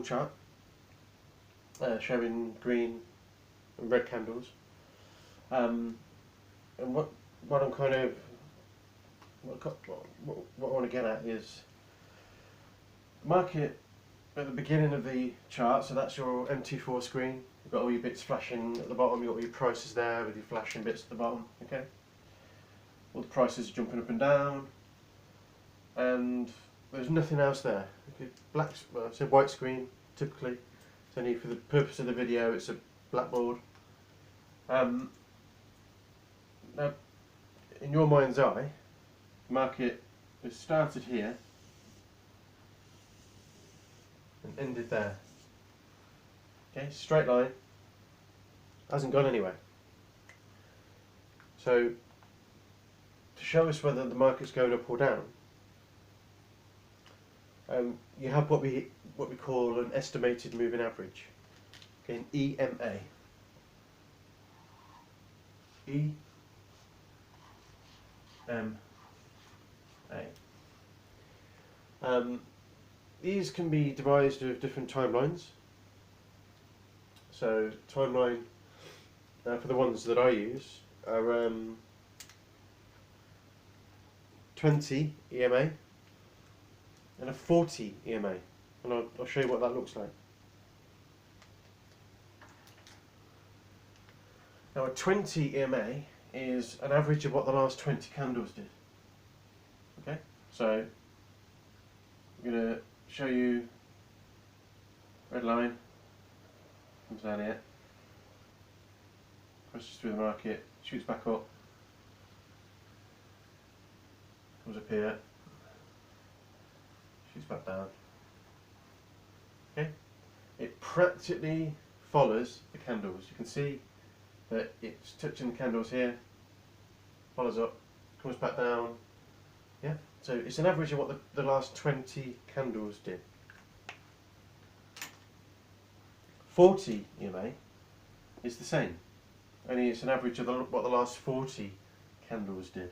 chart showing green and red candles. And what I'm kind of what I want to get at is market at the beginning of the chart. So that's your MT4 screen. You've got all your bits flashing at the bottom. You've got all your prices there with your flashing bits at the bottom. Okay. All the prices are jumping up and down, and there's nothing else there. Okay. It's a white screen typically. It's only for the purpose of the video. It's a blackboard. Now, in your mind's eye, the market has started here and ended there. Okay, straight line, hasn't gone anywhere. So, to show us whether the market's going up or down, you have what we call an estimated moving average, okay, an EMA. These can be devised with different timelines. So timeline for the ones that I use are 20 EMA and a 40 EMA, and I'll show you what that looks like. Now a 20 EMA is an average of what the last 20 candles did. Okay, so I'm going to show you red line, comes down here, crosses through the market, shoots back up, comes up here, shoots back down. Okay, it practically follows the candles. You can see that it's touching the candles here, follows up, comes back down. Yeah, so it's an average of what the last 20 candles did. 40 EMA is the same, only it's an average of what the last 40 candles did.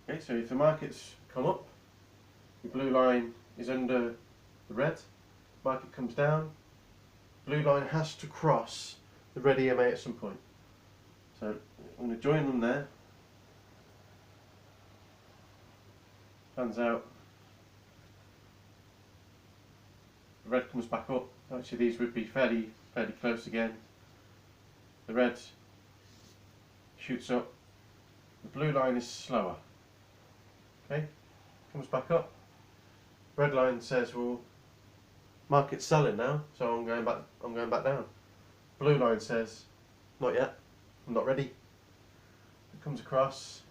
Okay, so if the market's come up, the blue line is under the red, market comes down, blue line has to cross the red EMA at some point. So I'm going to join them there. Fans out. The red comes back up. Actually, these would be fairly close again. The red shoots up. The blue line is slower. Okay, comes back up. Red line says, "Well, market's selling now, so I'm going back down." Blue line says, "Not yet. I'm not ready." It comes across,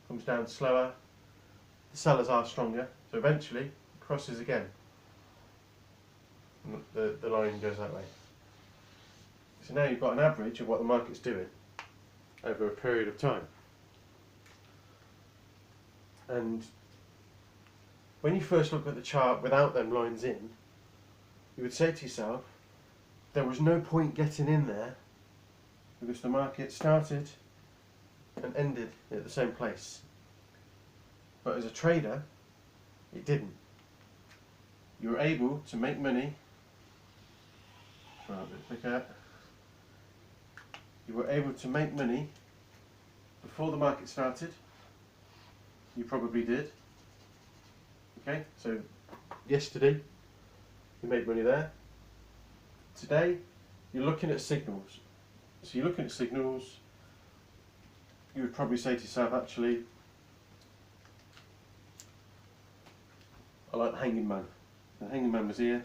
comes down slower. The sellers are stronger, so eventually it crosses again. And the line goes that way. So now you've got an average of what the market's doing over a period of time. And when you first look at the chart without them lines in, you would say to yourself, there was no point getting in there because the market started and ended at the same place. But as a trader, it didn't. You were able to make money. Try a bit quicker. You were able to make money before the market started. You probably did. Okay, so yesterday you made money there. Today you're looking at signals. So you're looking at signals. You would probably say to yourself, actually, I like the hanging man. The hanging man was here.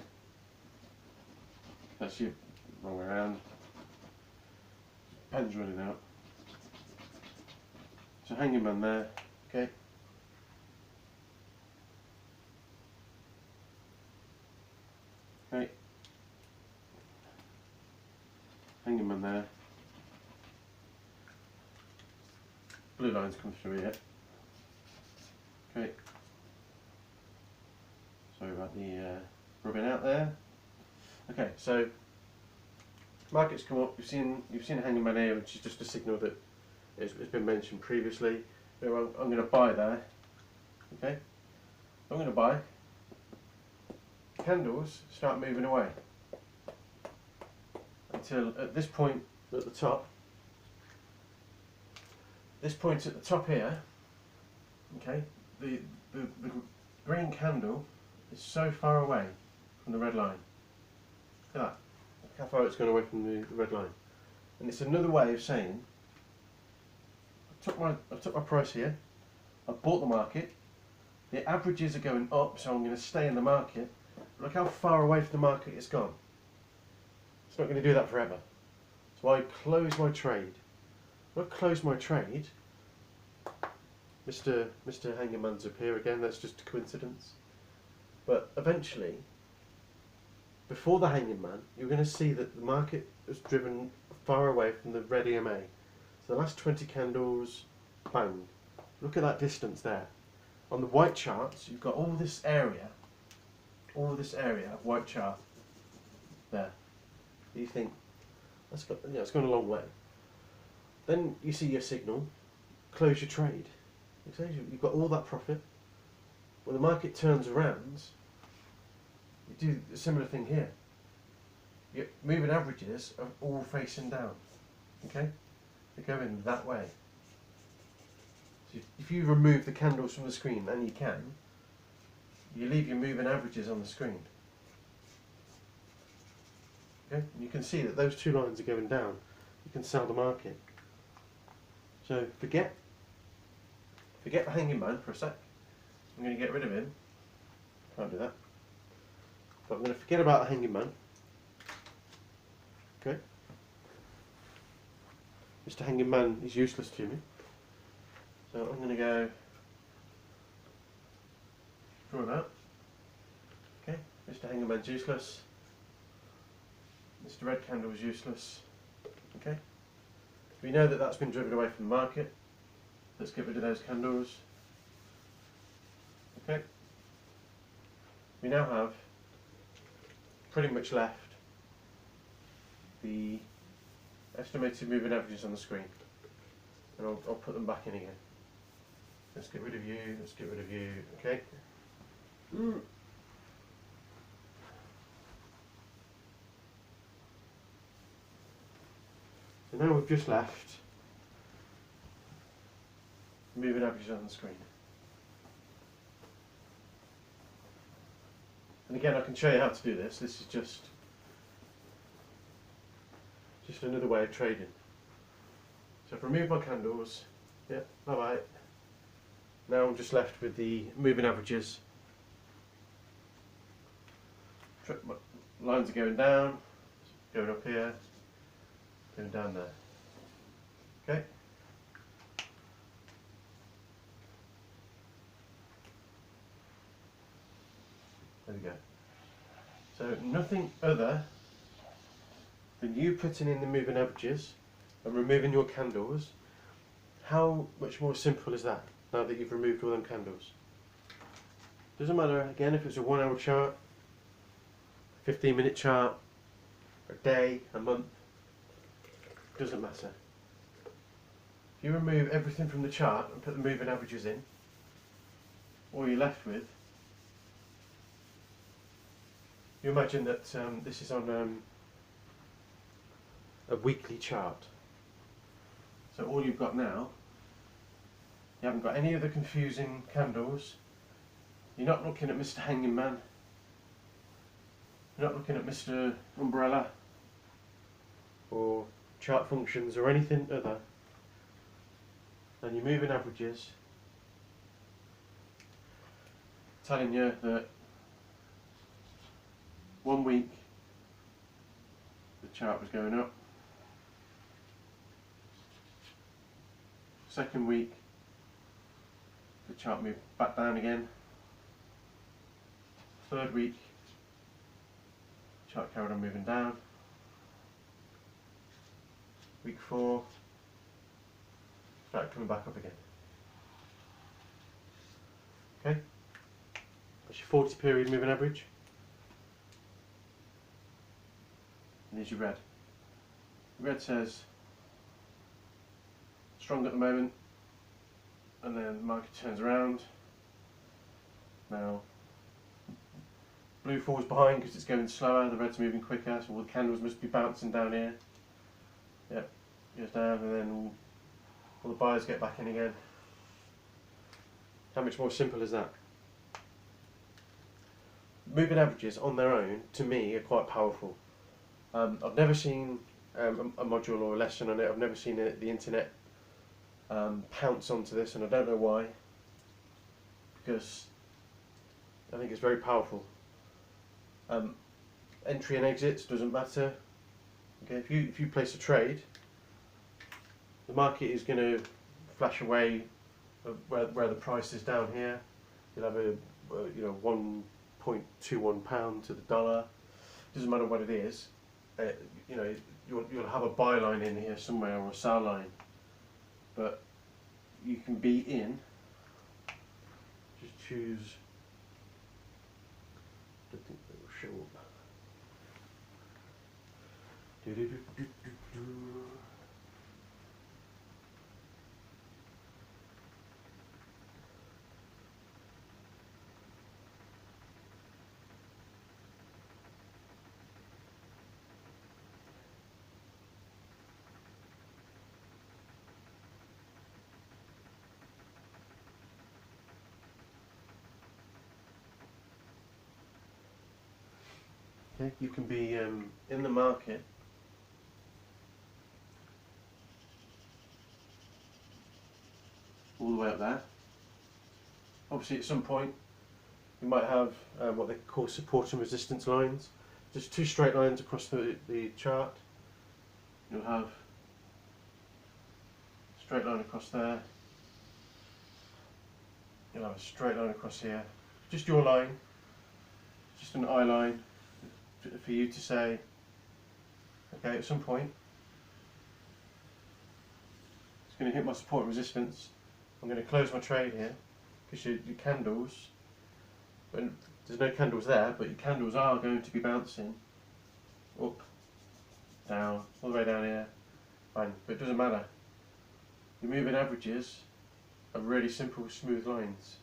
That's you, wrong way around. Pen's running out. So hanging man there, okay. Okay. Hanging man there. Blue lines come through here. Okay. Sorry about the rubbing out there. Okay, so markets come up. You've seen a hanging man here, which is just a signal that it's been mentioned previously. So I'm going to buy there. Okay, I'm going to buy. candles start moving away until at this point at the top, here, okay, the green candle is so far away from the red line. Look at that. Look how far it's gone away from the red line. And it's another way of saying I took my price here, I bought the market, the averages are going up, so I'm going to stay in the market. Look how far away from the market it's gone. It's not going to do that forever. So I close my trade. When I close my trade, Mr. Hanging Man's up here again, that's just a coincidence. But eventually, before the Hanging Man, you're going to see that the market is driven far away from the red EMA. So the last 20 candles, bang. Look at that distance there. On the white charts, you've got all this area of white chart there. You think, it's gone a long way. Then you see your signal, close your trade. You've got all that profit. When the market turns around, you do a similar thing here. Your moving averages are all facing down. Okay? They're going that way. So if you remove the candles from the screen, and you can, you leave your moving averages on the screen. Okay? And you can see that those two lines are going down. You can sell the market. So forget the Hanging Man for a sec. I'm going to get rid of him. Can't do that. But I'm going to forget about the Hanging Man. Okay? Mr. Hanging Man is useless to me. So I'm going to go draw him out. Okay? Mr. Hanging Man's useless. Mr. Red Candle is useless. Okay? We know that that's been driven away from the market. Let's get rid of those candles. Okay? We now have pretty much left the estimated moving averages on the screen. And I'll put them back in again. Let's get rid of you, let's get rid of you, okay? So now we've just left moving averages on the screen. And again, I can show you how to do this. This is just another way of trading. So I've removed my candles. Yeah, bye bye. Now I'm just left with the moving averages. My lines are going down, going up here, going down there. Okay? There we go. So nothing other than you putting in the moving averages and removing your candles. How much more simple is that now that you've removed all them candles? Doesn't matter again if it's a 1 hour chart, 15-minute chart, a day, a month, doesn't matter. If you remove everything from the chart and put the moving averages in, all you're left with, you imagine that this is on a weekly chart. So all you've got now, you haven't got any other confusing candles, you're not looking at Mr. Hanging Man, you're not looking at Mr. Umbrella or chart functions or anything other than your moving averages telling you that 1 week the chart was going up, second week the chart moved back down again, third week the chart carried on moving down, week 4 started coming back up again. Okay, that's your 40 period moving average. And there's your red. The red says strong at the moment, and then the market turns around. Now blue falls behind because it's going slower, the red's moving quicker, so all the candles must be bouncing down here. Yep, goes down, and then all the buyers get back in again. How much more simple is that? Moving averages on their own, to me, are quite powerful. I've never seen a module or a lesson on it. I've never seen the internet pounce onto this, and I don't know why, because I think it's very powerful. Entry and exits doesn't matter. Okay, if you place a trade, the market is going to flash away where the price is down here. You'll have a £1.21 to the dollar. Doesn't matter what it is. You'll have a buy line in here somewhere or a sell line, but you can be in. Just choose. I don't think it will show up. Okay, you can be in the market all the way up there. Obviously, at some point, you might have what they call support and resistance lines. Just two straight lines across the chart. You'll have a straight line across there. You'll have a straight line across here. Just your line, just an eye line for you to say, okay, at some point, it's going to hit my support and resistance. I'm going to close my trade here, because your candles, when there's no candles there, but your candles are going to be bouncing up, down, all the way down here, fine, but it doesn't matter. Your moving averages are really simple, smooth lines.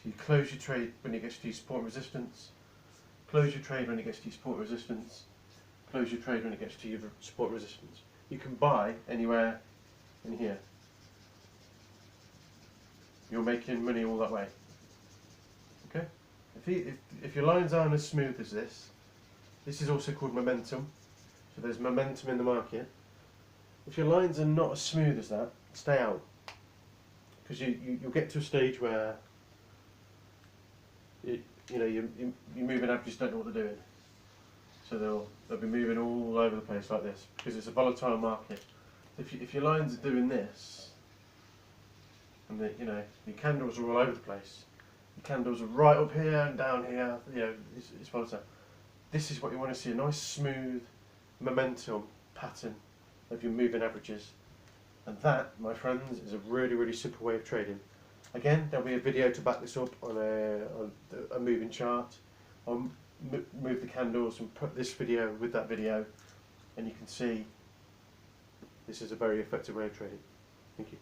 So you close your trade when it gets to your support and resistance, close your trade when it gets to your support and resistance, close your trade when it gets to your support and resistance. You can buy anywhere in here. You're making money all that way. Okay? If your lines aren't as smooth as this is also called momentum. So there's momentum in the market. If your lines are not as smooth as that, stay out. Because you'll get to a stage where your moving averages don't know what they're doing. So they'll be moving all over the place like this, because it's a volatile market. If your lines are doing this, and your candles are all over the place, your candles are right up here and down here, it's volatile. This is what you want to see, a nice smooth momentum pattern of your moving averages. And that, my friends, is a really, really simple way of trading. Again, there'll be a video to back this up on a moving chart. I'll move the candles and put this video with that video, and you can see this is a very effective way of trading. Thank you.